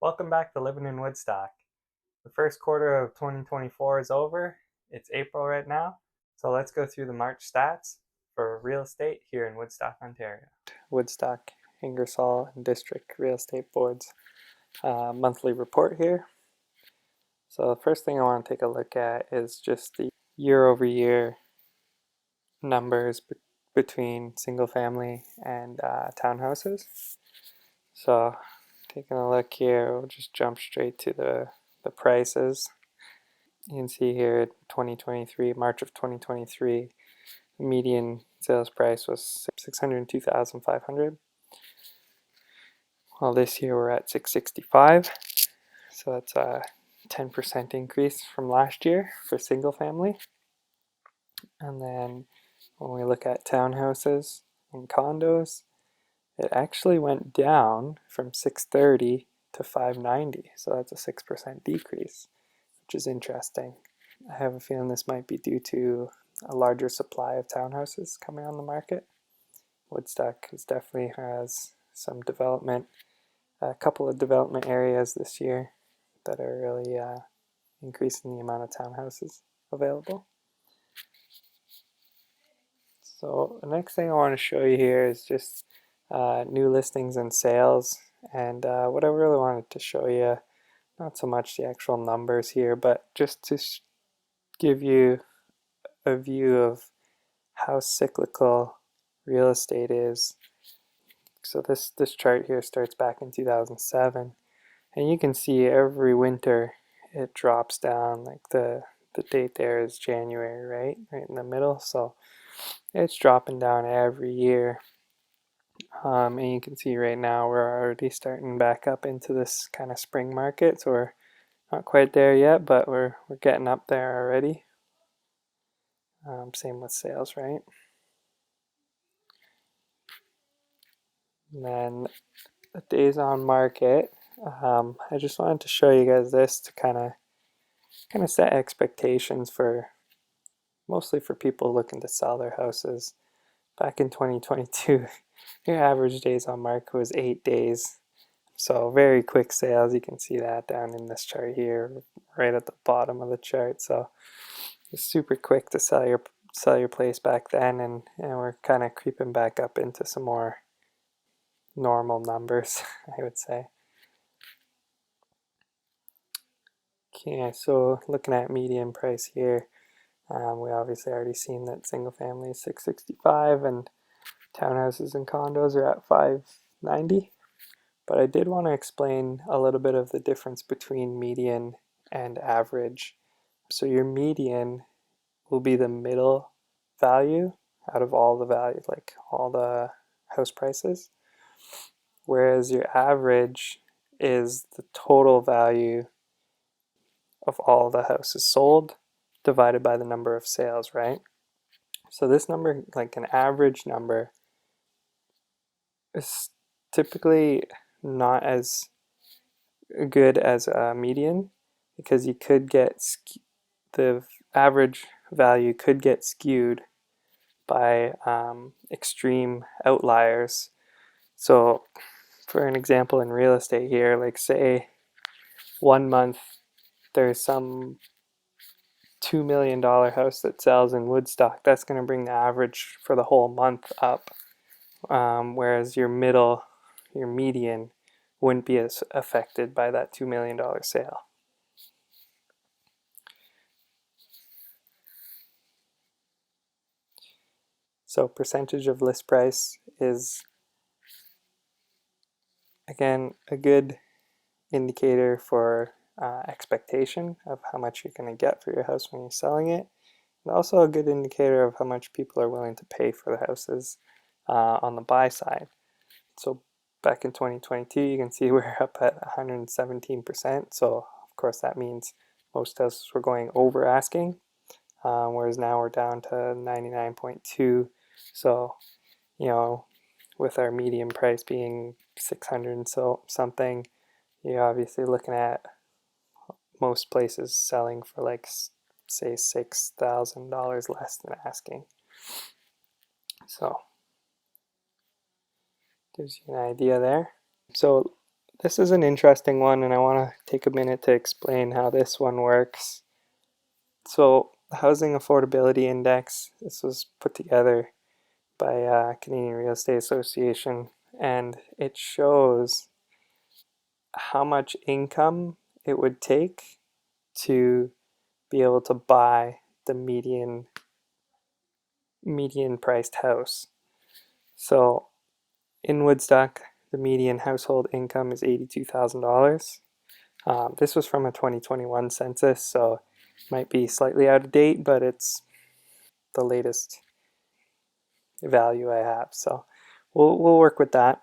Welcome back to Living in Woodstock. The first quarter of 2024 is over. It's April right now. So let's go through the March stats for real estate here in Woodstock, Ontario. Woodstock, Ingersoll, and District Real Estate Board's monthly report here. So the first thing I want to take a look at is just the year-over-year numbers between single family and townhouses. So taking a look here, we'll just jump straight to the prices. You can see here 2023, March of 2023, the median sales price was $602,500. Well, this year we're at $665,000, so that's a 10% increase from last year for single family. And then when we look at townhouses and condos, it actually went down from $630,000 to $590,000, so that's a 6% decrease, which is interesting. I have a feeling this might be due to a larger supply of townhouses coming on the market. Woodstock definitely has some development, a couple of development areas this year that are really increasing the amount of townhouses available. So the next thing I want to show you here is just new listings and sales. And what I really wanted to show you, not so much the actual numbers here, but just to give you a view of how cyclical real estate is. So this chart here starts back in 2007, and you can see every winter it drops down. Like the date there is January, right in the middle. So it's dropping down every year. And you can see right now we're already starting back up into this kind of spring market. So we're not quite there yet, but we're getting up there already. Same with sales, right? And then the days on market. I just wanted to show you guys this to kind of set expectations for mostly for people looking to sell their houses. Back in 2022, your average days on market was 8 days. So very quick sales. You can see that down in this chart here, right at the bottom of the chart. So it's super quick to sell your place back then, and we're kind of creeping back up into some more normal numbers, I would say. Okay, so looking at median price here, we obviously already seen that single family is $665,000 and townhouses and condos are at $590,000. But I did want to explain a little bit of the difference between median and average. So your median will be the middle value out of all the value, like all the house prices, whereas your average is the total value of all the houses sold divided by the number of sales, right? So this number, like an average number, is typically not as good as a median because you could get the average value could get skewed by extreme outliers. So for an example in real estate here, like say 1 month there's some $2 million house that sells in Woodstock, that's going to bring the average for the whole month up, whereas your median wouldn't be as affected by that $2 million sale. So percentage of list price is, again, a good indicator for expectation of how much you're going to get for your house when you're selling it, and also a good indicator of how much people are willing to pay for the houses on the buy side. So back in 2022, you can see we're up at 117%. So of course that means most houses were going over asking, whereas now we're down to 99.2. So, with our median price being 600 and so something, you're obviously looking at most places selling for like say $6,000 less than asking. So gives you an idea there. So this is an interesting one, and I want to take a minute to explain how this one works. So, the Housing Affordability Index, this was put together by Canadian Real Estate Association, and it shows how much income it would take to be able to buy the median priced house. So in Woodstock, the median household income is $82,000. This was from a 2021 census, so it might be slightly out of date, but it's the latest value I have. So we'll work with that.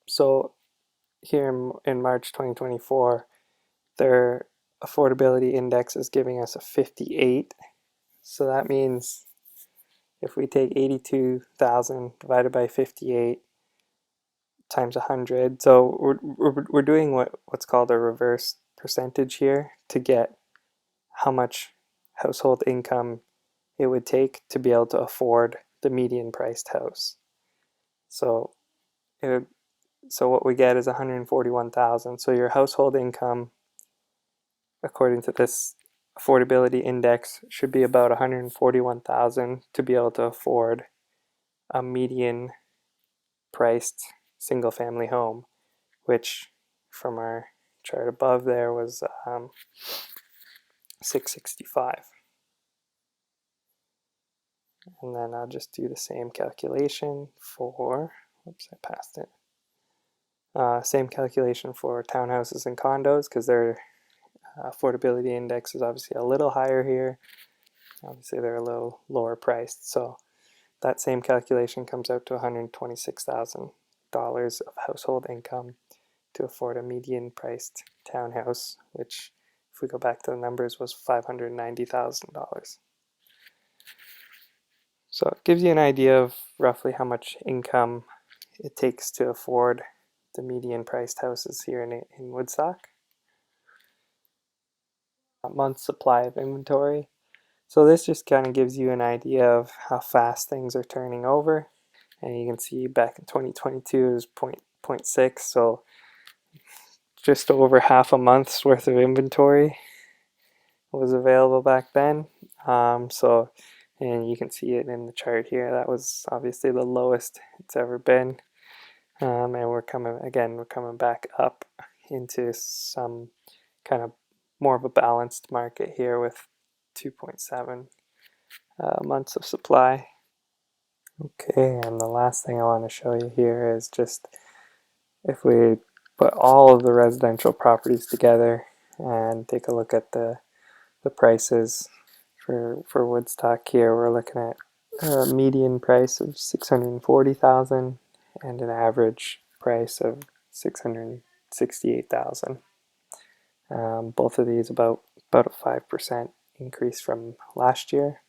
So here in March 2024, their affordability index is giving us a 58. So that means if we take 82,000 divided by 58 times 100, so we're doing what's called a reverse percentage here to get how much household income it would take to be able to afford the median priced house. So it, so what we get is 141,000. So your household income, according to this affordability index, should be about 141,000 to be able to afford a median priced single family home, which from our chart above there was 665. And then I'll just do the same calculation for, oops, I passed it. Same calculation for townhouses and condos because their affordability index is obviously a little higher here. Obviously, they're a little lower priced. So that same calculation comes out to $126,000 of household income to afford a median priced townhouse, which, if we go back to the numbers, was $590,000. So it gives you an idea of roughly how much income it takes to afford the median priced houses here in Woodstock. A month's supply of inventory. So this just kind of gives you an idea of how fast things are turning over. And you can see back in 2022 it was 0.6, so just over half a month's worth of inventory was available back then. And you can see it in the chart here. That was obviously the lowest it's ever been. And we're coming back up into some kind of more of a balanced market here with 2.7 months of supply. Okay, and the last thing I want to show you here is just if we put all of the residential properties together and take a look at the prices for Woodstock here, we're looking at a median price of 640,000 and an average price of 668,000. Both of these about a 5% increase from last year.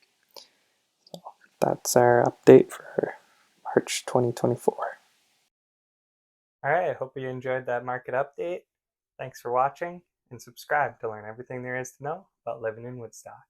So that's our update for March 2024. All right, I hope you enjoyed that market update. Thanks for watching, and subscribe to learn everything there is to know about living in Woodstock.